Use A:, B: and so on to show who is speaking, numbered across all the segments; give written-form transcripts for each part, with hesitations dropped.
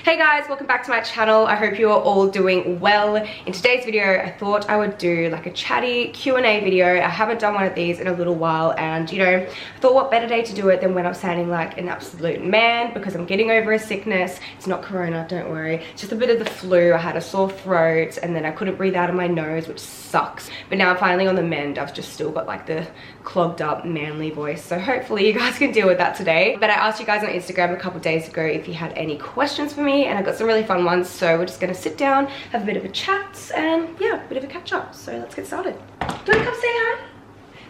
A: Hey guys, welcome back to my channel. I hope you are all doing well. In today's video, I thought I would do like a chatty Q&A video. I haven't done one of these in a little while, and you know, I thought what better day to do it than when I'm sounding like an absolute man, because I'm getting over a sickness. It's not corona, don't worry. It's just a bit of the flu. I had a sore throat and then I couldn't breathe out of my nose, which sucks. But now I'm finally on the mend. I've just still got like the clogged up manly voice. So hopefully you guys can deal with that today. But I asked you guys on Instagram a couple days ago if you had any questions for me, and I got some really fun ones. So we're just gonna sit down, have a bit of a chat, and yeah, a bit of a catch up. So let's get started. Do you want to come say hi?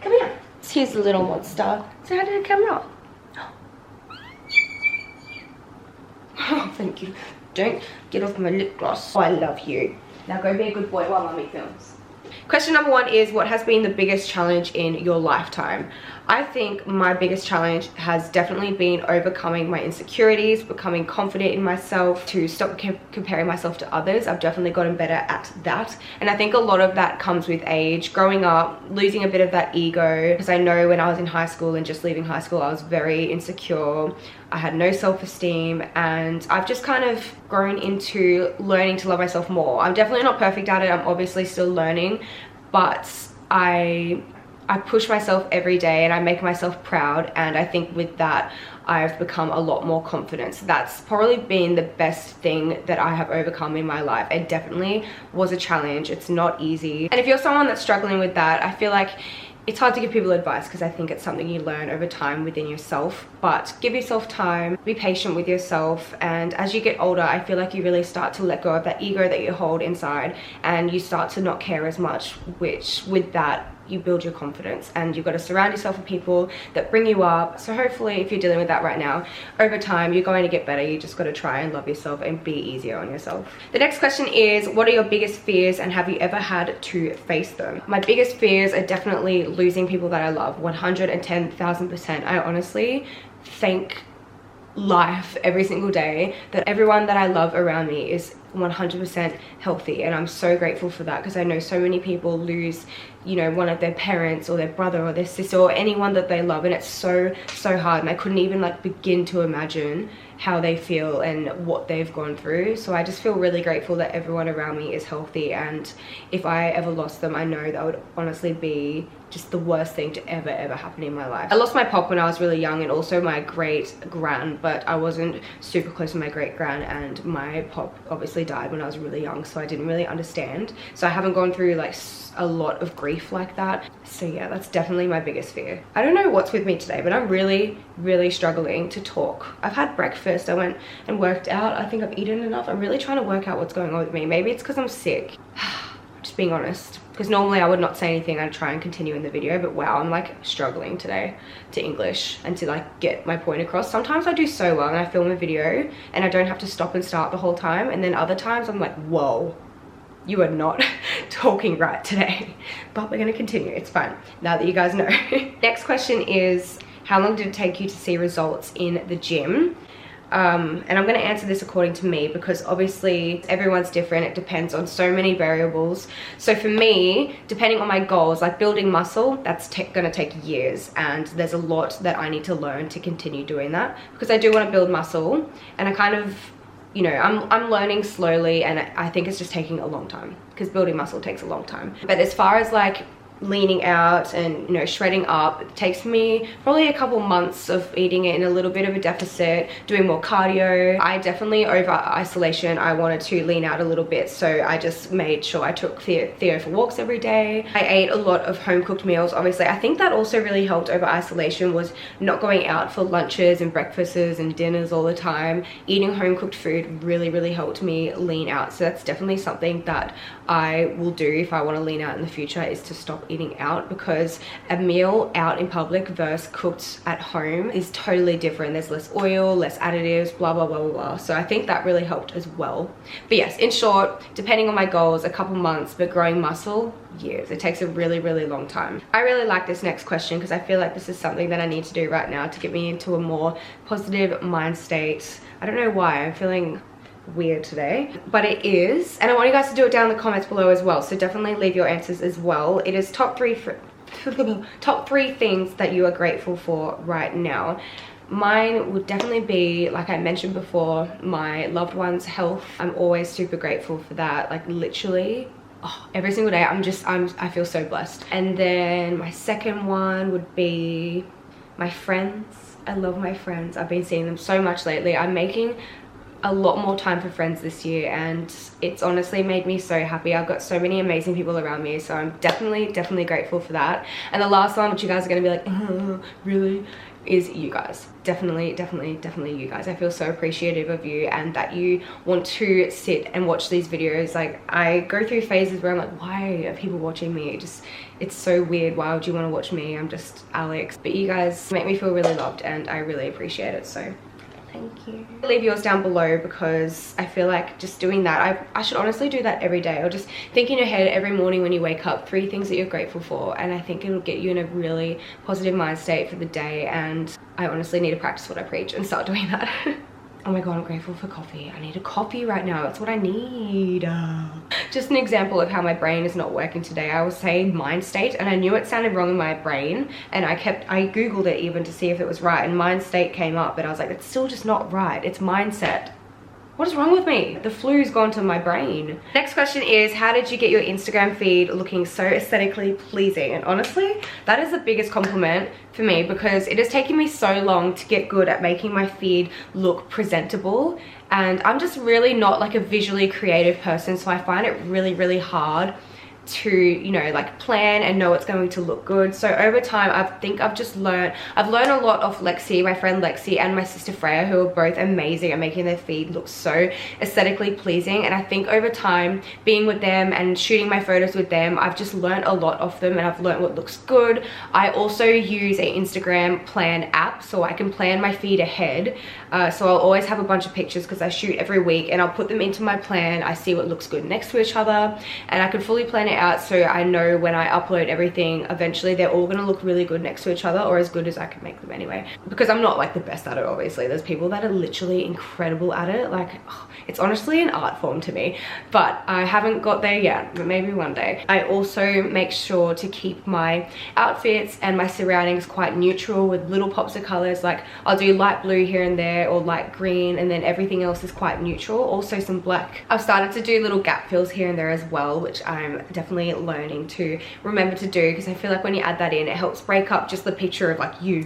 A: Come here. Here's the little monster. Say hi to the camera. Oh, thank you. Don't get off my lip gloss. Oh, I love you. Now go be a good boy while mommy films. Question number one is, what has been the biggest challenge in your lifetime? I think my biggest challenge has definitely been overcoming my insecurities, becoming confident in myself, to stop comparing myself to others. I've definitely gotten better at that. And I think a lot of that comes with age, growing up, losing a bit of that ego. Because I know when I was in high school and just leaving high school, I was very insecure. I had no self-esteem, and I've just kind of grown into learning to love myself more. I'm definitely not perfect at it. I'm obviously still learning, but I push myself every day and I make myself proud, and I think with that I've become a lot more confident. So that's probably been the best thing that I have overcome in my life. It definitely was a challenge. It's not easy, and if you're someone that's struggling with that, I feel like it's hard to give people advice because I think it's something you learn over time within yourself. But give yourself time, be patient with yourself, and as you get older, I feel like you really start to let go of that ego that you hold inside, and you start to not care as much, which with that you build your confidence, and you've got to surround yourself with people that bring you up. So hopefully, if you're dealing with that right now, over time you're going to get better. You just got to try and love yourself and be easier on yourself. The next question is, what are your biggest fears, and have you ever had to face them? My biggest fears are definitely losing people that I love, 110,000%. I honestly thank life every single day that everyone that I love around me is 100% healthy, and I'm so grateful for that, because I know so many people lose, you know, one of their parents or their brother or their sister or anyone that they love, and it's so hard, and I couldn't even like begin to imagine how they feel and what they've gone through. So I just feel really grateful that everyone around me is healthy, and if I ever lost them, I know that would honestly be just the worst thing to ever happen in my life. I lost my pop when I was really young, and also my great gran, but I wasn't super close to my great gran, and my pop obviously died when I was really young, so I didn't really understand. So I haven't gone through like a lot of grief like that. So yeah, that's definitely my biggest fear. I don't know what's with me today, but I'm really struggling to talk. I've had breakfast, I went and worked out, I think I've eaten enough. I'm really trying to work out what's going on with me. Maybe it's because I'm sick. Just being honest, because normally I would not say anything. I'd try and continue in the video, but wow, I'm like struggling today to English and to like get my point across. Sometimes I do so well and I film a video and I don't have to stop and start the whole time, and then other times I'm like, whoa, you are not talking right today. But we're gonna continue, it's fine, now that you guys know. Next question is, how long did it take you to see results in the gym? And I'm going to answer this according to me, because obviously everyone's different. It depends on so many variables. So for me, depending on my goals, like building muscle, that's going to take years, and there's a lot that I need to learn to continue doing that, because I do want to build muscle, and I kind of, you know, I'm learning slowly, and I think it's just taking a long time, because building muscle takes a long time. But as far as like leaning out and, you know, shredding up, it takes me probably a couple months of eating it in a little bit of a deficit, doing more cardio. I definitely, over isolation, I wanted to lean out a little bit, so I just made sure I took Theo for walks every day. I ate a lot of home cooked meals. Obviously I think that also really helped over isolation, was not going out for lunches and breakfasts and dinners all the time. Eating home cooked food really helped me lean out. So that's definitely something that I will do if I want to lean out in the future, is to stop eating out, because a meal out in public versus cooked at home is totally different. There's less oil, less additives, blah blah blah. So I think that really helped as well. But yes, in short, depending on my goals, a couple months, but growing muscle, years. It takes a really long time. I really like this next question, because I feel like this is something that I need to do right now to get me into a more positive mind state. I don't know why, I'm feeling weird today, but it is, and I want you guys to do it down in the comments below as well, so definitely leave your answers as well. It is top three things that you are grateful for right now. Mine would definitely be, like I mentioned before, my loved ones' health. I'm always super grateful for that. Like literally, oh, every single day I feel so blessed. And then my second one would be my friends. I love my friends. I've been seeing them so much lately. I'm making a lot more time for friends this year, and it's honestly made me so happy. I've got so many amazing people around me, so I'm definitely grateful for that. And the last one, which you guys are gonna be like, really, is you guys. Definitely you guys. I feel so appreciative of you, and that you want to sit and watch these videos. Like, I go through phases where I'm like, why are people watching me? It's so weird. Why would you want to watch me? I'm just Alex. But you guys make me feel really loved, and I really appreciate it, so thank you. Leave yours down below, because I feel like just doing that, I should honestly do that every day, or just think in your head every morning when you wake up 3 things that you're grateful for, and I think it'll get you in a really positive mind state for the day. And I honestly need to practice what I preach and start doing that. Oh my god, I'm grateful for coffee. I need a coffee right now. That's what I need. Just an example of how my brain is not working today. I was saying mind state, and I knew it sounded wrong in my brain, and I googled it even to see if it was right, and mind state came up, but I was like, it's still just not right. It's mindset. What is wrong with me? The flu's gone to my brain. Next question is, how did you get your Instagram feed looking so aesthetically pleasing? And honestly, that is the biggest compliment for me, because it has taken me so long to get good at making my feed look presentable. And I'm just really not like a visually creative person, so I find it really hard to, you know, like plan and know it's going to look good. So over time, I've learned a lot of Lexi, my friend Lexi, and my sister Freya, who are both amazing at making their feed look so aesthetically pleasing. And I think over time, being with them and shooting my photos with them, I've just learned a lot of them, and I've learned what looks good. I also use an Instagram plan app, so I can plan my feed ahead. So I'll always have a bunch of pictures, because I shoot every week, and I'll put them into my plan. I see what looks good next to each other, and I can fully plan it out, so I know when I upload everything, eventually they're all gonna look really good next to each other, or as good as I can make them anyway. Because I'm not like the best at it, obviously. There's people that are literally incredible at it. Like, oh, it's honestly an art form to me, but I haven't got there yet, but maybe one day. I also make sure to keep my outfits and my surroundings quite neutral, with little pops of colors. Like, I'll do light blue here and there, or light green, and then everything else is quite neutral. Also some black. I've started to do little gap fills here and there as well, which I'm definitely learning to remember to do, because I feel like when you add that in, it helps break up just the picture of like you,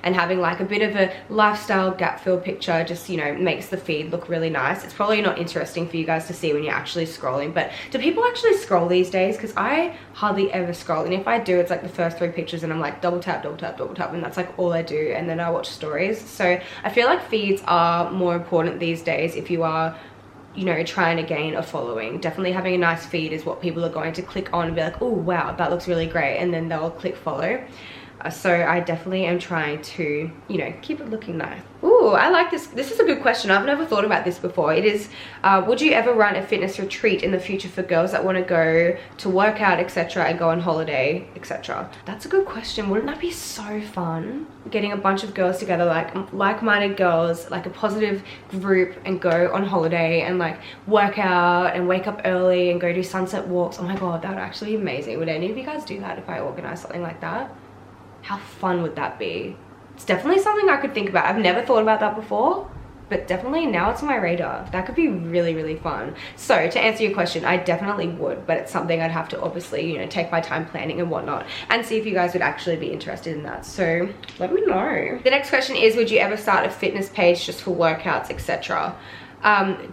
A: and having like a bit of a lifestyle gap fill picture just, you know, makes the feed look really nice. It's probably not interesting for you guys to see when you're actually scrolling, but do people actually scroll these days? Because I hardly ever scroll, and if I do, it's like the first 3 pictures, and I'm like double tap, and that's like all I do, and then I watch stories. So I feel like feeds are more important these days if you are, you know, trying to gain a following. Definitely having a nice feed is what people are going to click on and be like, oh wow, that looks really great, and then they'll click follow. So I definitely am trying to, you know, keep it looking nice. Ooh, I like this. This is a good question. I've never thought about this before. It is, would you ever run a fitness retreat in the future for girls that want to go to work out, etc., and go on holiday, etc.? That's a good question. Wouldn't that be so fun? Getting a bunch of girls together, like like-minded girls, like a positive group, and go on holiday and like work out and wake up early and go do sunset walks. Oh my god, that would actually be amazing. Would any of you guys do that if I organized something like that? How fun would that be? It's definitely something I could think about. I've never thought about that before, but definitely now it's on my radar. That could be really fun. So to answer your question, I definitely would, but it's something I'd have to obviously, you know, take my time planning and whatnot, and see if you guys would actually be interested in that. So let me know. The next question is, would you ever start a fitness page just for workouts, etc.?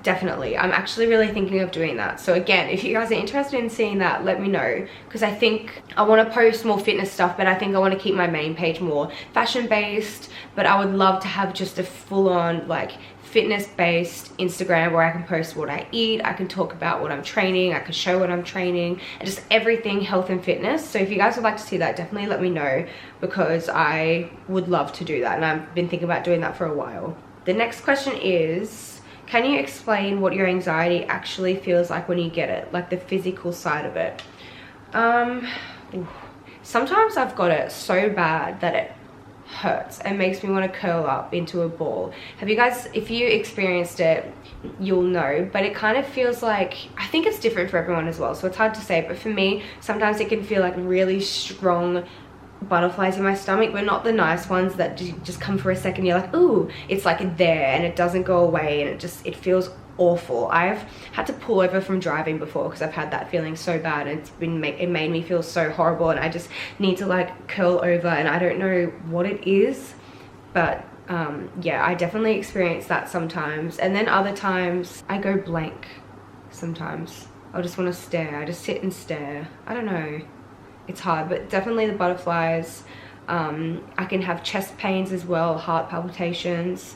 A: Definitely. I'm actually really thinking of doing that. So again, if you guys are interested in seeing that, let me know, because I think I want to post more fitness stuff, but I think I want to keep my main page more fashion based. But I would love to have just a full-on like fitness based Instagram where I can post what I eat, I can talk about what I'm training, I can show what I'm training, and just everything health and fitness. So if you guys would like to see that, definitely let me know, because I would love to do that, and I've been thinking about doing that for a while. The next question is, can you explain what your anxiety actually feels like when you get it, like the physical side of it? Sometimes I've got it so bad that it hurts and makes me want to curl up into a ball. Have you guys, if you experienced it, you'll know, but it kind of feels like, I think it's different for everyone as well, so it's hard to say, but for me, sometimes it can feel like really strong butterflies in my stomach, but not the nice ones that just come for a second. You're like, ooh, it's like there and it doesn't go away, and it feels awful. I've had to pull over from driving before because I've had that feeling so bad, and it made me feel so horrible, and I just need to like curl over, and I don't know what it is, but yeah, I definitely experience that sometimes. And then other times I go blank. Sometimes I'll just want to stare. I just sit and stare. I don't know, it's hard, but definitely the butterflies. I can have chest pains as well, heart palpitations.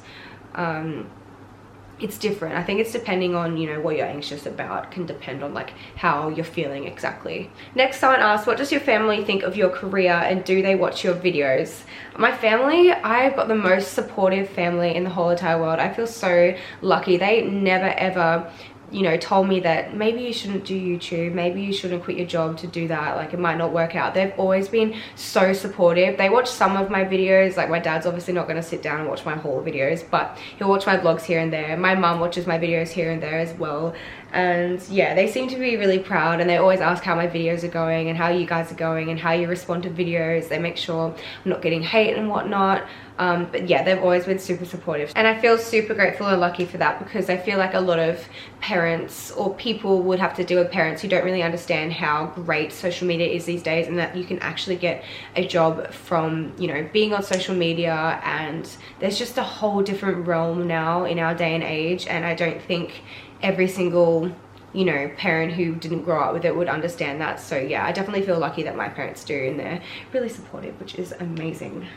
A: It's different. I think it's depending on, you know, what you're anxious about. It can depend on like how you're feeling exactly. Next, someone asked, what does your family think of your career and do they watch your videos? My family, I've got the most supportive family in the whole entire world. I feel so lucky. They never ever, you know, told me that maybe you shouldn't do YouTube, maybe you shouldn't quit your job to do that, like it might not work out. They've always been so supportive. They watch some of my videos, like my dad's obviously not going to sit down and watch my whole videos, but he'll watch my vlogs here and there. My mum watches my videos here and there as well. And yeah, they seem to be really proud, and they always ask how my videos are going and how you guys are going and how you respond to videos. They make sure I'm not getting hate and whatnot. But yeah, they've always been super supportive, and I feel super grateful and lucky for that, because I feel like a lot of parents or people would have to deal with parents who don't really understand how great social media is these days, and that you can actually get a job from, you know, being on social media. And there's just a whole different realm now in our day and age, and I don't think every single, you know, parent who didn't grow up with it would understand that. So yeah, I definitely feel lucky that my parents do, and they're really supportive, which is amazing.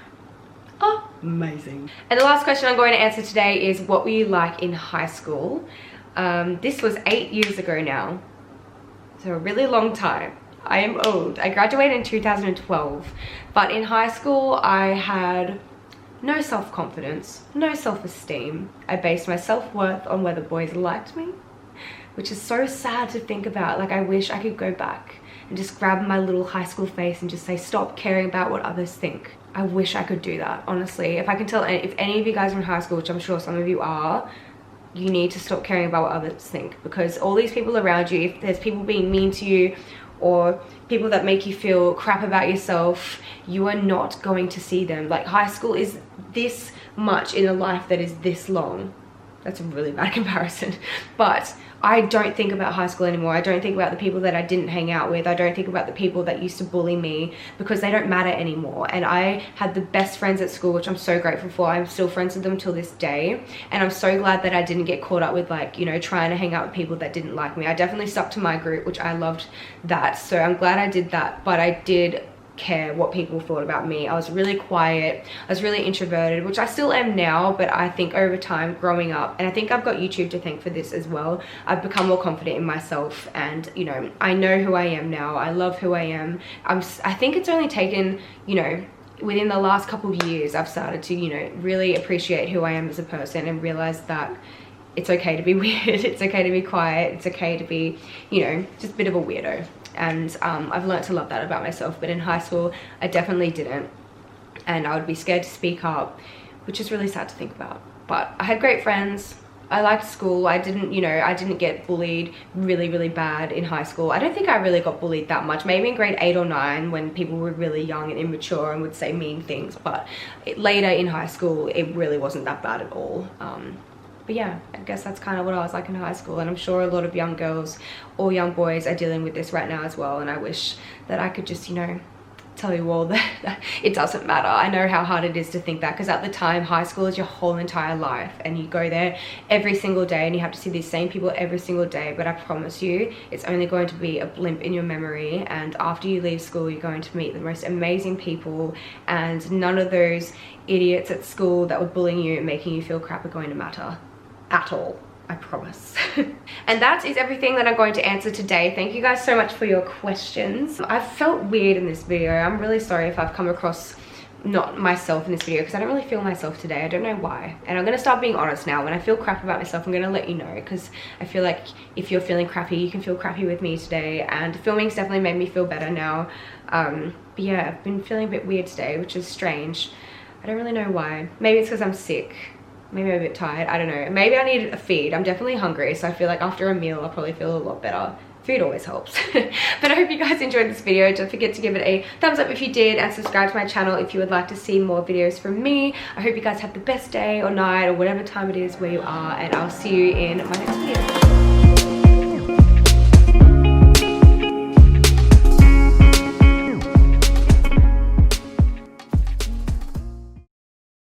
A: Amazing. And the last question I'm going to answer today is, what were you like in high school? This was 8 years ago now, so a really long time. I am old. I graduated in 2012, but in high school I had no self-confidence, no self-esteem. I based my self-worth on whether boys liked me, which is so sad to think about. Like, I wish I could go back and just grab my little high school face and just say, stop caring about what others think. I wish I could do that, honestly. If I can tell, if any of you guys are in high school, which I'm sure some of you are, you need to stop caring about what others think, because all these people around you, if there's people being mean to you or people that make you feel crap about yourself, you are not going to see them. Like, high school is this much in a life that is this long. That's a really bad comparison, but I don't think about high school anymore. I don't think about the people that I didn't hang out with. I don't think about the people that used to bully me, because they don't matter anymore. And I had the best friends at school, which I'm so grateful for. I'm still friends with them till this day, and I'm so glad that I didn't get caught up with, like, you know, trying to hang out with people that didn't like me. I definitely stuck to my group, which I loved that, so I'm glad I did that. But I did care what people thought about me. I was really quiet, I was really introverted, which I still am now, but I think over time, growing up, and I think I've got YouTube to thank for this as well, I've become more confident in myself, and, you know, I know who I am now. I love who I am. I think it's only taken, you know, within the last couple of years, I've started to, you know, really appreciate who I am as a person and realize that it's okay to be weird, it's okay to be quiet, it's okay to be, you know, just a bit of a weirdo. And I've learned to love that about myself. But in high school, I definitely didn't, and I would be scared to speak up, which is really sad to think about. But I had great friends. I liked school. I didn't, you know, I didn't get bullied really bad in high school. I don't think I really got bullied that much. Maybe in grade 8 or 9, when people were really young and immature and would say mean things. But later in high school, it really wasn't that bad at all. But yeah, I guess that's kind of what I was like in high school, and I'm sure a lot of young girls or young boys are dealing with this right now as well, and I wish that I could just, you know, tell you all that it doesn't matter. I know how hard it is to think that, because at the time, high school is your whole entire life, and you go there every single day and you have to see these same people every single day. But I promise you, it's only going to be a blimp in your memory, and after you leave school, you're going to meet the most amazing people, and none of those idiots at school that were bullying you and making you feel crap are going to matter at all. I promise. And that is everything that I'm going to answer today. Thank you guys so much for your questions. I felt weird in this video. I'm really sorry if I've come across not myself in this video, because I don't really feel myself today. I don't know why. And I'm going to start being honest now. When I feel crap about myself, I'm going to let you know, because I feel like if you're feeling crappy, you can feel crappy with me today. And filming's definitely made me feel better now. But yeah, I've been feeling a bit weird today, which is strange. I don't really know why. Maybe it's because I'm sick. Maybe I'm a bit tired, I don't know. Maybe I need a feed. I'm definitely hungry, so I feel like after a meal I'll probably feel a lot better. Food always helps. But I hope you guys enjoyed this video. Don't forget to give it a thumbs up if you did, and subscribe to my channel if you would like to see more videos from me. I hope you guys have the best day or night or whatever time it is where you are, and I'll see you in my next video.